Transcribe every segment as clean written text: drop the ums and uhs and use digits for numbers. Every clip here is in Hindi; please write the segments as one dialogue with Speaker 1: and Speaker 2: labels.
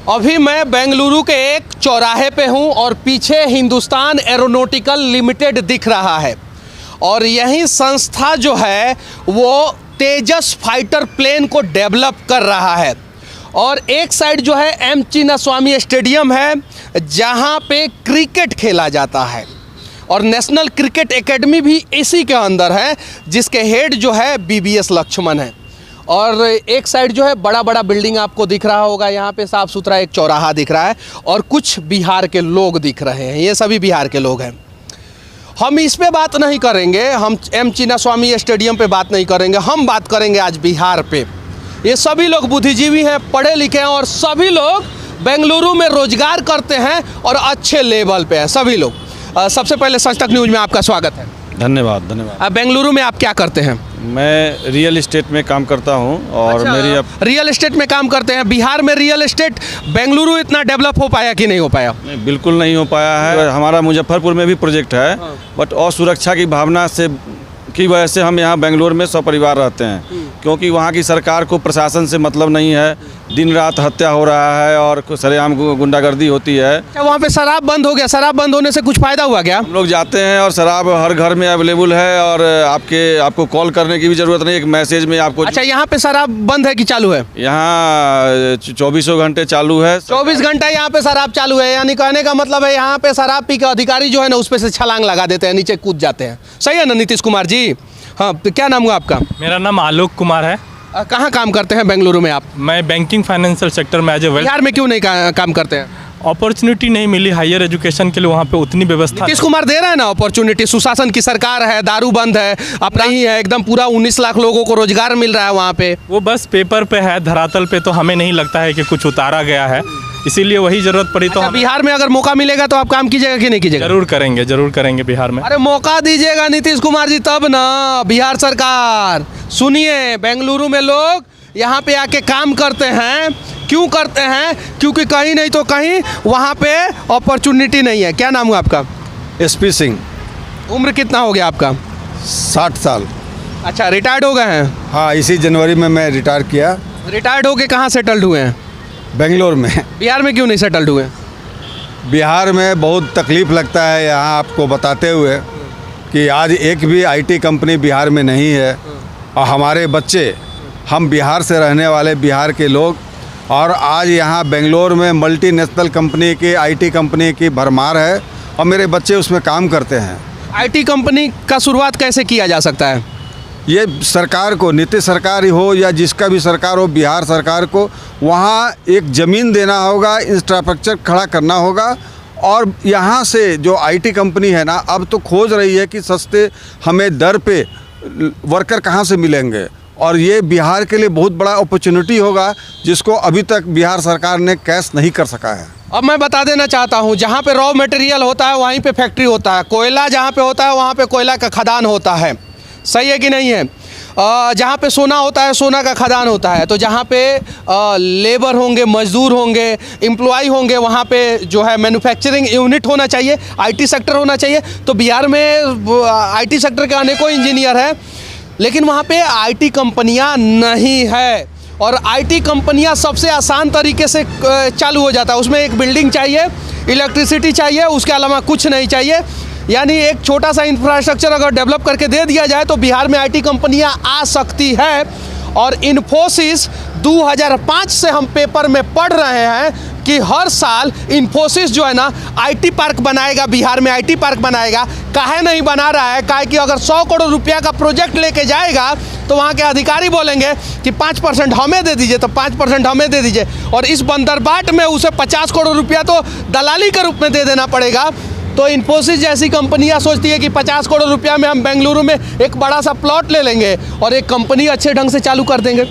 Speaker 1: अभी मैं बेंगलुरु के एक चौराहे पे हूँ और पीछे हिंदुस्तान एरोनॉटिकल लिमिटेड दिख रहा है और यही संस्था जो है वो तेजस फाइटर प्लेन को डेवलप कर रहा है। और एक साइड जो है एम चिन्नास्वामी स्टेडियम है जहाँ पे क्रिकेट खेला जाता है और नेशनल क्रिकेट एकेडमी भी इसी के अंदर है जिसके हेड जो है BBS लक्ष्मण है। और एक साइड जो है बड़ा बड़ा बिल्डिंग आपको दिख रहा होगा, यहाँ पे साफ़ सुथरा एक चौराहा दिख रहा है और कुछ बिहार के लोग दिख रहे हैं, ये सभी बिहार के लोग हैं। हम इस पे बात नहीं करेंगे, हम एम चिन्नास्वामी स्टेडियम पे बात नहीं करेंगे, हम बात करेंगे आज बिहार पे। ये सभी लोग बुद्धिजीवी हैं, पढ़े लिखे हैं और सभी लोग बेंगलुरु में रोजगार करते हैं और अच्छे लेवल पे हैं सभी लोग। सबसे पहले सच न्यूज़ में आपका स्वागत है।
Speaker 2: धन्यवाद धन्यवाद।
Speaker 1: बेंगलुरु में आप क्या करते हैं?
Speaker 2: मैं रियल एस्टेट में काम करता हूं और मेरी
Speaker 1: रियल एस्टेट में काम करते हैं। बिहार में रियल एस्टेट बेंगलुरु इतना डेवलप हो पाया कि नहीं हो पाया?
Speaker 2: नहीं, बिल्कुल नहीं हो पाया है। हमारा मुजफ्फरपुर में भी प्रोजेक्ट है बट असुरक्षा की भावना से की वजह से हम यहाँ बेंगलोर में सपरिवार रहते हैं क्योंकि वहाँ की सरकार को प्रशासन से मतलब नहीं है। दिन रात हत्या हो रहा है और सरेआम गुंडागर्दी होती है।
Speaker 1: क्या वहाँ पे शराब बंद हो गया? शराब बंद होने से कुछ फ़ायदा हुआ क्या?
Speaker 2: हम लोग जाते हैं और शराब हर घर में अवेलेबल है और आपको कॉल करने की भी ज़रूरत नहीं, एक मैसेज में आपको।
Speaker 1: अच्छा, यहाँ पे शराब बंद है कि चालू है?
Speaker 2: यहाँ 24 घंटे चालू है।
Speaker 1: 24 घंटा यहाँ पे शराब चालू है, यानी कहने का मतलब है यहाँ पे शराब पी के अधिकारी जो है ना उस पर से छलांग लगा देते हैं, नीचे कूद जाते हैं। सही है ना नीतीश कुमार जी? हाँ, तो क्या नाम हुआ आपका?
Speaker 3: मेरा नाम आलोक कुमार है।
Speaker 1: कहाँ काम करते हैं बेंगलुरु में आप?
Speaker 3: मैं बैंकिंग फाइनेंशियल सेक्टर में एज ए
Speaker 1: बिहार में क्यों नहीं काम करते हैं?
Speaker 3: अपॉर्चुनिटी नहीं मिली हायर एजुकेशन के लिए, वहाँ पे उतनी व्यवस्था।
Speaker 1: नीतीश कुमार दे रहा है ना अपॉर्चुनिटी, सुशासन की सरकार है, दारू बंद है, अब नहीं है, एकदम पूरा 19 लाख लोगों को रोजगार मिल रहा है वहाँ पे।
Speaker 3: वो बस पेपर पे है, धरातल पे तो हमें नहीं लगता है कि कुछ उतारा गया है, इसीलिए वही जरूरत पड़ी। तो
Speaker 1: बिहार में अगर मौका मिलेगा तो आप काम कीजिएगा कि नहीं कीजिएगा?
Speaker 3: जरूर करेंगे बिहार में।
Speaker 1: अरे मौका दीजिएगा नीतीश कुमार जी तब ना। बिहार सरकार सुनिए, बेंगलुरु में लोग यहाँ पे आके काम करते हैं, क्यों करते हैं? क्योंकि कहीं नहीं तो कहीं वहाँ पे अपॉर्चुनिटी नहीं है। क्या नाम हुआ आपका?
Speaker 4: SP सिंह।
Speaker 1: उम्र कितना हो गया आपका?
Speaker 4: 60 साल।
Speaker 1: अच्छा, रिटायर्ड हो गए हैं?
Speaker 4: हाँ, इसी जनवरी में मैं रिटायर किया।
Speaker 1: रिटायर्ड होके कहाँ सेटल्ड हुए हैं?
Speaker 4: बेंगलोर में।
Speaker 1: बिहार में क्यों नहीं सेटल्ड हुए?
Speaker 4: बिहार में बहुत तकलीफ़ लगता है यहाँ आपको बताते हुए कि आज एक भी IT कंपनी बिहार में नहीं है और हमारे बच्चे, हम बिहार से रहने वाले बिहार के लोग, और आज यहाँ बेंगलोर में मल्टीनेशनल कंपनी की IT कंपनी की भरमार है और मेरे बच्चे उसमें काम करते हैं।
Speaker 1: IT कंपनी का शुरुआत कैसे किया जा सकता है?
Speaker 4: ये सरकार को, नीतीश सरकार ही हो या जिसका भी सरकार हो, बिहार सरकार को वहाँ एक ज़मीन देना होगा, इंफ्रास्ट्रक्चर खड़ा करना होगा और यहाँ से जो IT कंपनी है ना अब तो खोज रही है कि सस्ते हमें दर पे वर्कर कहाँ से मिलेंगे और ये बिहार के लिए बहुत बड़ा अपॉर्चुनिटी होगा जिसको अभी तक बिहार सरकार ने कैश नहीं कर सका है।
Speaker 1: अब मैं बता देना चाहता हूँ, जहाँ पे रॉ मटेरियल होता है वहीं पे फैक्ट्री होता है, कोयला जहाँ पे होता है वहाँ पे कोयला का खदान होता है। सही है कि नहीं है? जहाँ पे सोना होता है सोना का खदान होता है, तो जहाँ पे लेबर होंगे, मजदूर होंगे, एम्प्लॉय होंगे, वहाँ पे जो है मैन्युफैक्चरिंग यूनिट होना चाहिए, IT सेक्टर होना चाहिए। तो बिहार में IT सेक्टर के अनेकों इंजीनियर हैं लेकिन वहाँ पे IT कंपनियाँ नहीं है और IT कंपनियाँ सबसे आसान तरीके से चालू हो जाता है। उसमें एक बिल्डिंग चाहिए, इलेक्ट्रिसिटी चाहिए, उसके अलावा कुछ नहीं चाहिए। यानी एक छोटा सा इंफ्रास्ट्रक्चर अगर डेवलप करके दे दिया जाए तो बिहार में IT कंपनियां आ सकती है। और इन्फोसिस 2005 से हम पेपर में पढ़ रहे हैं कि हर साल इन्फोसिस जो है ना IT पार्क बनाएगा, बिहार में IT पार्क बनाएगा। काहे नहीं बना रहा है? काहे कि अगर 100 करोड़ रुपया का प्रोजेक्ट लेके जाएगा तो वहाँ के अधिकारी बोलेंगे कि 5% हमें दे दीजिए, तो 5% हमें दे दीजिए और इस बंदरबाट में उसे 50 करोड़ रुपया तो दलाली के रूप में दे देना पड़ेगा। तो इन्फोसिस जैसी कंपनियां सोचती है कि 50 करोड़ रुपया में हम बेंगलुरु में एक बड़ा सा प्लॉट ले लेंगे और एक कंपनी अच्छे ढंग से चालू कर देंगे।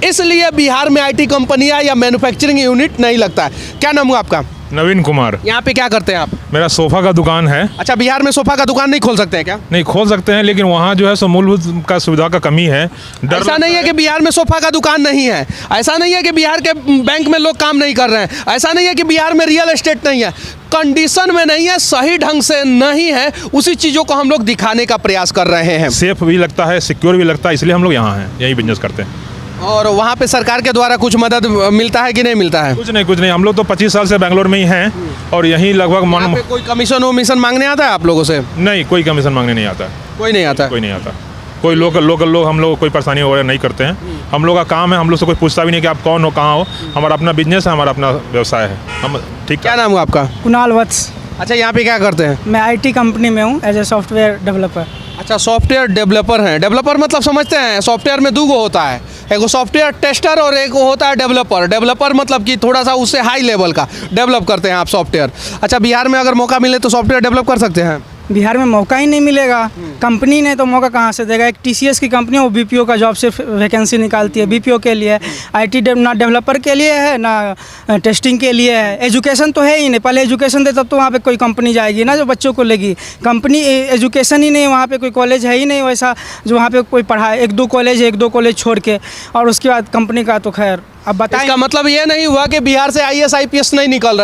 Speaker 1: इसलिए बिहार में IT कंपनियां या मैन्युफैक्चरिंग यूनिट नहीं लगता है। क्या नाम हुआ आपका?
Speaker 5: नवीन कुमार।
Speaker 1: यहाँ पे क्या करते हैं आप?
Speaker 5: मेरा सोफ़ा का दुकान है।
Speaker 1: अच्छा, बिहार में सोफ़ा का दुकान नहीं खोल सकते हैं क्या?
Speaker 5: नहीं खोल सकते हैं लेकिन वहाँ जो है सो मूलभूत का सुविधा का कमी है।
Speaker 1: ऐसा नहीं है कि बिहार में सोफ़ा का दुकान नहीं है, ऐसा नहीं है कि बिहार के बैंक में लोग काम नहीं कर रहे हैं, ऐसा नहीं है कि बिहार में रियल एस्टेट नहीं है। कंडीशन में नहीं है, सही ढंग से नहीं है, उसी चीज़ों को हम लोग दिखाने का प्रयास कर रहे हैं।
Speaker 5: सेफ भी लगता है, सिक्योर भी लगता है, इसलिए हम लोग यहाँ हैं, यही बिजनेस करते हैं।
Speaker 1: और वहाँ पे सरकार के द्वारा कुछ मदद मिलता है कि नहीं मिलता है?
Speaker 5: कुछ नहीं, हम लोग तो 25 साल से बेंगलोर में ही हैं और यहीं लगभग
Speaker 1: यहाँ पे कोई कमीशन वमीशन मांगने आता है आप लोगों से?
Speaker 5: नहीं, कोई कमीशन मांगने नहीं आता।
Speaker 1: कोई नहीं आता?
Speaker 5: कोई नहीं आता। कोई लोकल लोग हम लोग कोई परेशानी वगैरह नहीं करते हैं। हम लोग का काम है, हम लोग से कोई पूछता भी नहीं कि आप कौन हो, कहाँ हो। हमारा अपना बिजनेस है, हमारा अपना व्यवसाय है। हम ठीक।
Speaker 1: क्या नाम है आपका?
Speaker 6: कुणाल वत्स।
Speaker 1: अच्छा, यहाँ पे क्या करते हैं?
Speaker 6: मैं आईटी कंपनी में हूँ एज ए सॉफ्टवेयर डेवलपर।
Speaker 1: अच्छा, सॉफ्टवेयर डेवलपर हैं। डेवलपर मतलब समझते हैं, सॉफ्टवेयर में दो गो होता है, एक सॉफ्टवेयर टेस्टर और एक होता है डेवलपर। डेवलपर मतलब कि थोड़ा सा उससे हाई लेवल का डेवलप करते हैं आप सॉफ्टवेयर। अच्छा, बिहार में अगर मौका मिले तो सॉफ्टवेयर डेवलप कर सकते हैं?
Speaker 6: बिहार में मौका ही नहीं मिलेगा, कंपनी ने तो मौका कहाँ से देगा। एक टीसीएस की कंपनी है, वो बीपीओ का जॉब से वैकेंसी निकालती है, बीपीओ के लिए। आईटी ना डेवलपर के लिए है ना टेस्टिंग के लिए है। एजुकेशन तो है ही नहीं, पहले एजुकेशन दे तब तो वहाँ पे कोई कंपनी जाएगी ना जो बच्चों को लेगी। कंपनी एजुकेशन ही नहीं, वहाँ पे कोई कॉलेज है ही नहीं वैसा जो वहाँ पे कोई पढ़ाए। एक दो कॉलेज छोड़ के, और उसके बाद कंपनी का तो खैर अब बताएं।
Speaker 1: इसका मतलब ये नहीं हुआ कि बिहार से आईएएस आईपीएस नहीं निकल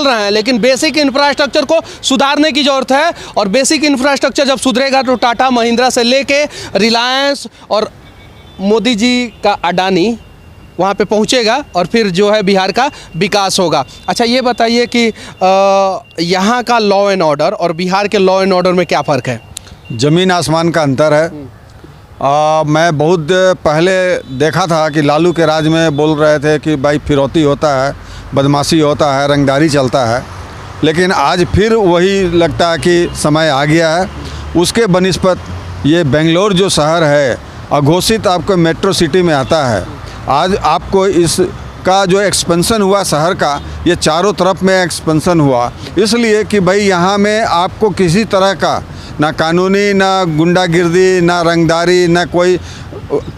Speaker 1: रहे हैं, लेकिन बेसिक इंफ्रास्ट्रक्चर को सुधारने की ज़रूरत है। और बेसिक इंफ्रास्ट्रक्चर जब सुधरेगा तो टाटा महिंद्रा से लेके रिलायंस और मोदी जी का अडानी वहाँ पे पहुँचेगा और फिर जो है बिहार का विकास होगा। अच्छा, ये बताइए कि यहाँ का लॉ एंड ऑर्डर और बिहार के लॉ एंड ऑर्डर में क्या फ़र्क है?
Speaker 4: ज़मीन आसमान का अंतर है। मैं बहुत पहले देखा था कि लालू के राज में बोल रहे थे कि भाई फिरौती होता है, बदमाशी होता है, रंगदारी चलता है, लेकिन आज फिर वही लगता है कि समय आ गया है। उसके बनिस्पत ये बेंगलोर जो शहर है अघोषित आपको मेट्रो सिटी में आता है। आज आपको इसका जो एक्सपेंशन हुआ शहर का, ये चारों तरफ में एक्सपेंशन हुआ, इसलिए कि भाई यहाँ में आपको किसी तरह का ना कानूनी, ना गुंडागिर्दी, ना रंगदारी, ना कोई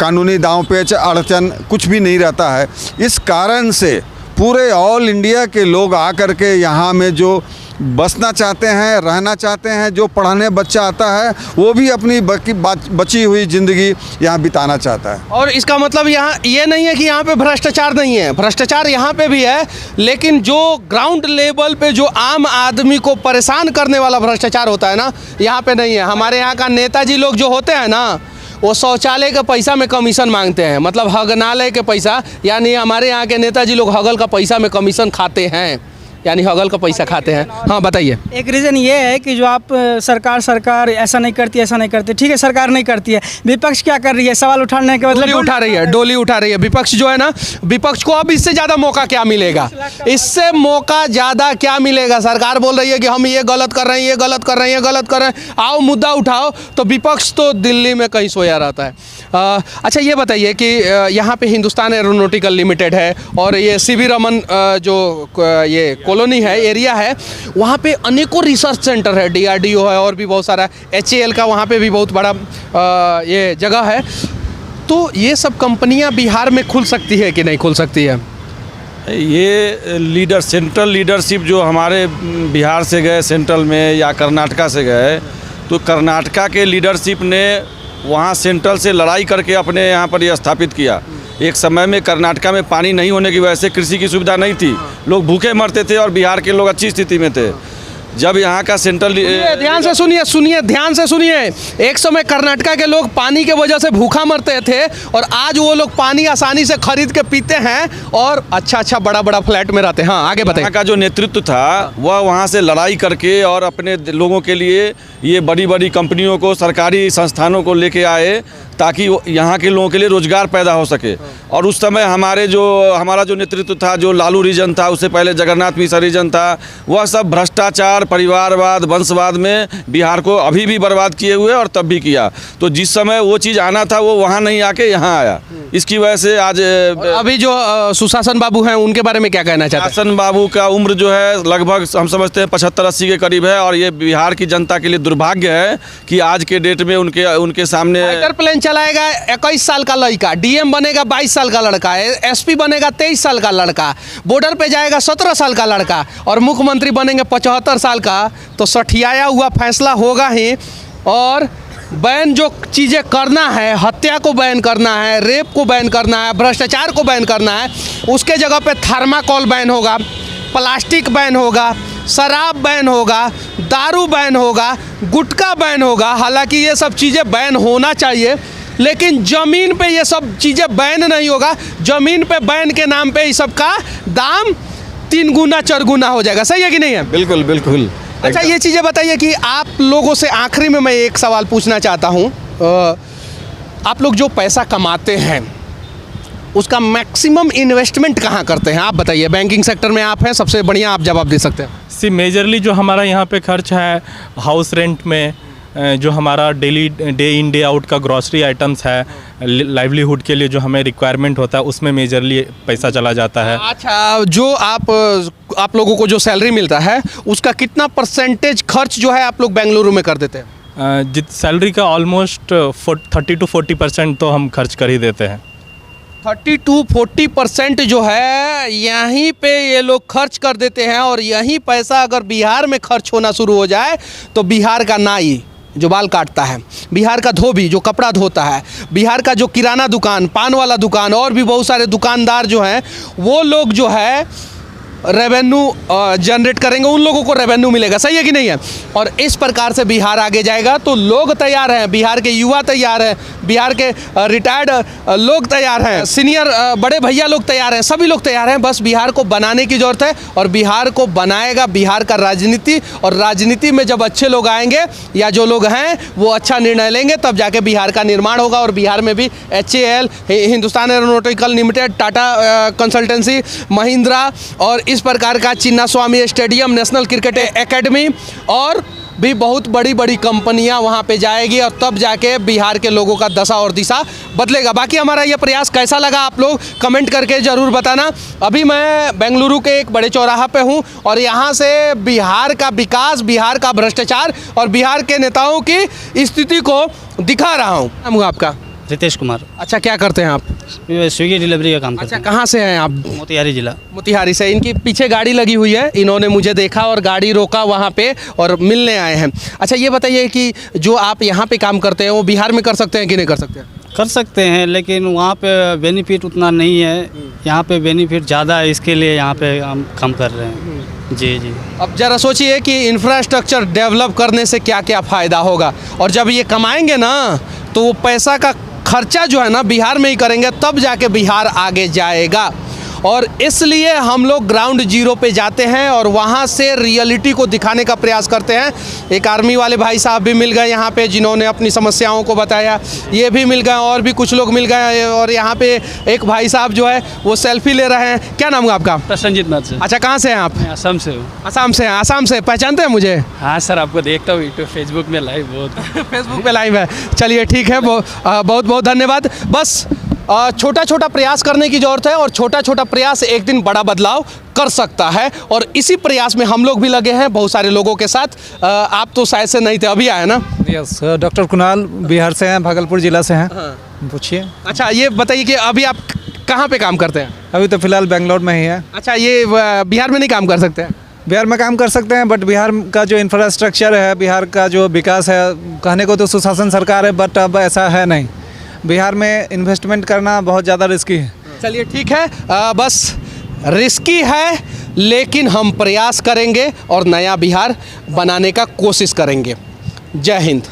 Speaker 4: कानूनी दांव पेच अड़चन कुछ भी नहीं रहता है। इस कारण से पूरे ऑल इंडिया के लोग आकर के यहाँ में जो बसना चाहते हैं, रहना चाहते हैं, जो पढ़ाने बच्चा आता है वो भी अपनी बची हुई ज़िंदगी यहाँ बिताना चाहता है।
Speaker 1: और इसका मतलब यहाँ ये नहीं है कि यहाँ पे भ्रष्टाचार नहीं है, भ्रष्टाचार यहाँ पे भी है, लेकिन जो ग्राउंड लेवल पे जो आम आदमी को परेशान करने वाला भ्रष्टाचार होता है ना, यहाँ पे नहीं है। हमारे यहाँ का नेताजी लोग जो होते हैं ना, वो शौचालय के पैसा में कमीशन मांगते हैं, मतलब हगनालय के पैसा, यानी हमारे यहाँ के नेताजी लोग हगल का पैसा में कमीशन खाते हैं, यानी हगल का पैसा खाते हैं। हाँ, बताइए।
Speaker 6: एक रीज़न ये है कि जो आप सरकार ऐसा नहीं करती, ठीक है सरकार नहीं करती है, विपक्ष क्या कर रही है? सवाल उठाने के मतलब
Speaker 1: डोली उठा रही है विपक्ष जो है ना, विपक्ष को अब इससे ज़्यादा मौका क्या मिलेगा? इससे मौका ज़्यादा क्या मिलेगा? सरकार बोल रही है कि हम ये गलत कर रहे हैं, ये गलत कर रहे हैं, आओ मुद्दा उठाओ, तो विपक्ष तो दिल्ली में कहीं सोया रहता है। अच्छा, ये बताइए कि यहाँ पे हिंदुस्तान एरोनॉटिकल लिमिटेड है और ये सीवी रमन जो ये कॉलोनी है, एरिया है, वहाँ पे अनेकों रिसर्च सेंटर है, DRDO है और भी बहुत सारा, HAL का वहाँ पे भी बहुत बड़ा ये जगह है। तो ये सब कंपनियाँ बिहार में खुल सकती है कि नहीं खुल सकती है?
Speaker 2: ये सेंट्रल लीडरशिप जो हमारे बिहार से गए सेंट्रल में या कर्नाटका से गए, तो कर्नाटका के लीडरशिप ने वहाँ सेंट्रल से लड़ाई करके अपने यहाँ पर ये स्थापित किया। एक समय में कर्नाटका में पानी नहीं होने की वजह से कृषि की सुविधा नहीं थी, लोग भूखे मरते थे और बिहार के लोग अच्छी स्थिति में थे। जब यहाँ का सेंट्रल
Speaker 1: ध्यान से सुनिए, एक समय कर्नाटका के लोग पानी के वजह से भूखा मरते थे और आज वो लोग पानी आसानी से खरीद के पीते हैं और अच्छा बड़ा फ्लैट में रहते हैं। हाँ, आगे बताइए।
Speaker 2: यहाँ का जो नेतृत्व था वह वहाँ से लड़ाई करके और अपने लोगों के लिए ये बड़ी कंपनियों को, सरकारी संस्थानों को लेके आए ताकि यहाँ के लोगों के लिए रोजगार पैदा हो सके। और उस समय हमारा जो नेतृत्व था, जो लालू रीजन था, उससे पहले जगन्नाथ मिश्र रीजन था, वह सब भ्रष्टाचार, परिवारवाद, वंशवाद में बिहार को अभी भी बर्बाद किए हुए और तब भी किया। तो जिस समय वो चीज़ आना था वो वहाँ नहीं आके यहाँ आया, इसकी वजह से आज
Speaker 1: अभी जो सुशासन बाबू हैं उनके बारे में क्या कहना चाहते हैं?
Speaker 2: सुशासन बाबू का उम्र जो है लगभग हम समझते हैं 75-80 के करीब है और ये बिहार की जनता के लिए दुर्भाग्य है कि आज के डेट में उनके सामने
Speaker 1: फाइटर प्लेन चलाएगा 21 साल का लड़का, DM बनेगा 22 साल का लड़का, SP बनेगा 23 साल का लड़का, बॉर्डर पे जाएगा 17 साल का लड़का और मुख्यमंत्री बनेंगे 75 साल का। तो सठियाया हुआ फैसला होगा ही। और बैन जो चीज़ें करना है, हत्या को बैन करना है, रेप को बैन करना है, भ्रष्टाचार को बैन करना है, उसके जगह पे थर्माकोल बैन होगा, प्लास्टिक बैन होगा, शराब बैन होगा, दारू बैन होगा, गुटखा बैन होगा। हालांकि ये सब चीज़ें बैन होना चाहिए, लेकिन ज़मीन पे ये सब चीज़ें बैन नहीं होगा। ज़मीन पे बैन के नाम पे इस सब का दाम 3 गुना 4 गुना हो जाएगा। सही है कि नहीं है?
Speaker 2: बिल्कुल बिल्कुल।
Speaker 1: अच्छा, ये चीज़ें बताइए कि आप लोगों से आखिरी में मैं एक सवाल पूछना चाहता हूँ। आप लोग जो पैसा कमाते हैं उसका मैक्सिमम इन्वेस्टमेंट कहाँ करते हैं? आप बताइए, बैंकिंग सेक्टर में आप हैं, सबसे बढ़िया आप जवाब दे सकते हैं।
Speaker 3: सी मेजरली जो हमारा यहाँ पे खर्च है हाउस रेंट में, जो हमारा daily day in day out का ग्रॉसरी आइटम्स है, लाइवलीहुड के लिए जो हमें रिक्वायरमेंट होता है उसमें मेजरली पैसा चला जाता है।
Speaker 1: अच्छा, जो आप लोगों को जो सैलरी मिलता है उसका कितना परसेंटेज खर्च जो है आप लोग बेंगलुरु में कर देते हैं?
Speaker 3: जित सैलरी का ऑलमोस्ट 30 to 40% तो हम खर्च कर ही देते हैं।
Speaker 1: 30 to 40% जो है यहीं पे ये लोग खर्च कर देते हैं। और यही पैसा अगर बिहार में खर्च होना शुरू हो जाए तो बिहार का नाई जो बाल काटता है, बिहार का धोबी जो कपड़ा धोता है, बिहार का जो किराना दुकान, पान वाला दुकान और भी बहुत सारे दुकानदार जो हैं वो लोग जो है रेवेन्यू जनरेट करेंगे, उन लोगों को रेवेन्यू मिलेगा। सही है कि नहीं है? और इस प्रकार से बिहार आगे जाएगा। तो लोग तैयार हैं, बिहार के युवा तैयार हैं, बिहार के रिटायर्ड लोग तैयार हैं, सीनियर बड़े भैया लोग तैयार हैं, सभी लोग तैयार हैं। बस बिहार को बनाने की ज़रूरत है और बिहार को बनाएगा बिहार का राजनीति। और राजनीति में जब अच्छे लोग आएंगे या जो लोग हैं वो अच्छा निर्णय लेंगे तब जाके बिहार का निर्माण होगा। और बिहार में भी HAL, Hindustan aeronautical limited, Tata consultancy, Mahindra और इस प्रकार का चिन्ना स्वामी स्टेडियम, नेशनल क्रिकेट एकेडमी और भी बहुत बड़ी बड़ी कंपनियां वहां पे जाएगी। और तब जाके बिहार के लोगों का दशा और दिशा बदलेगा। बाकी हमारा ये प्रयास कैसा लगा आप लोग कमेंट करके ज़रूर बताना। अभी मैं बेंगलुरु के एक बड़े चौराहा पे हूं और यहाँ से बिहार का विकास, बिहार का भ्रष्टाचार और बिहार के नेताओं की स्थिति को दिखा रहा हूँ। नाम हुआ आपका?
Speaker 7: रितेश कुमार।
Speaker 1: अच्छा, क्या करते हैं आप?
Speaker 7: स्विगी डिलीवरी का काम करते
Speaker 1: अच्छा, कहाँ से हैं आप?
Speaker 7: मोतिहारी जिला।
Speaker 1: मोतिहारी से। इनकी पीछे गाड़ी लगी हुई है, इन्होंने मुझे देखा और गाड़ी रोका वहाँ पे और मिलने आए हैं। अच्छा, ये बताइए कि जो आप यहाँ पे काम करते हैं वो बिहार में कर सकते हैं कि नहीं कर सकते?
Speaker 7: कर सकते हैं, लेकिन वहाँ पे बेनिफिट उतना नहीं है, यहाँ पे बेनिफिट ज़्यादा है, इसके लिए यहाँ पे हम काम कर रहे हैं। जी जी।
Speaker 1: अब ज़रा सोचिए कि इंफ्रास्ट्रक्चर डेवलप करने से क्या क्या फ़ायदा होगा। और जब ये कमाएंगे ना तो वो पैसा का खर्चा जो है ना बिहार में ही करेंगे, तब जाके बिहार आगे जाएगा। और इसलिए हम लोग ग्राउंड जीरो पे जाते हैं और वहाँ से रियलिटी को दिखाने का प्रयास करते हैं। एक आर्मी वाले भाई साहब भी मिल गए यहाँ पे जिन्होंने अपनी समस्याओं को बताया, ये भी मिल गए और भी कुछ लोग मिल गए। और यहाँ पे एक भाई साहब जो है वो सेल्फी ले रहे हैं। क्या नाम है आपका?
Speaker 7: प्रसन्नजीत नाथ से।
Speaker 1: अच्छा, कहाँ से हैं आप?
Speaker 7: मैं असम से हूँ।
Speaker 1: असम से हैं? असम से पहचानते हैं मुझे?
Speaker 7: हाँ सर, आपको देखता हूँ यूट्यूब फेसबुक में लाइव बहुत।
Speaker 1: फेसबुक पे लाइव है। चलिए ठीक है, बहुत बहुत धन्यवाद। बस छोटा छोटा प्रयास करने की ज़रूरत है और छोटा छोटा प्रयास एक दिन बड़ा बदलाव कर सकता है। और इसी प्रयास में हम लोग भी लगे हैं बहुत सारे लोगों के साथ। आप तो शायद से नहीं थे, अभी आए ना?
Speaker 8: यस, डॉक्टर कुणाल बिहार से हैं, भागलपुर ज़िला से हैं। पूछिए।
Speaker 1: अच्छा, ये बताइए कि अभी आप कहाँ पे काम करते हैं?
Speaker 8: अभी तो फिलहाल बेंगलोर में ही है।
Speaker 1: अच्छा, ये बिहार में नहीं काम कर सकते हैं?
Speaker 8: बिहार में काम कर सकते हैं, बट बिहार का जो इंफ्रास्ट्रक्चर है, बिहार का जो विकास है, कहने को तो सुशासन सरकार है, बट अब ऐसा है नहीं। बिहार में इन्वेस्टमेंट करना बहुत ज़्यादा रिस्की है।
Speaker 1: चलिए ठीक है, बस रिस्की है लेकिन हम प्रयास करेंगे और नया बिहार बनाने का कोशिश करेंगे। जय हिंद।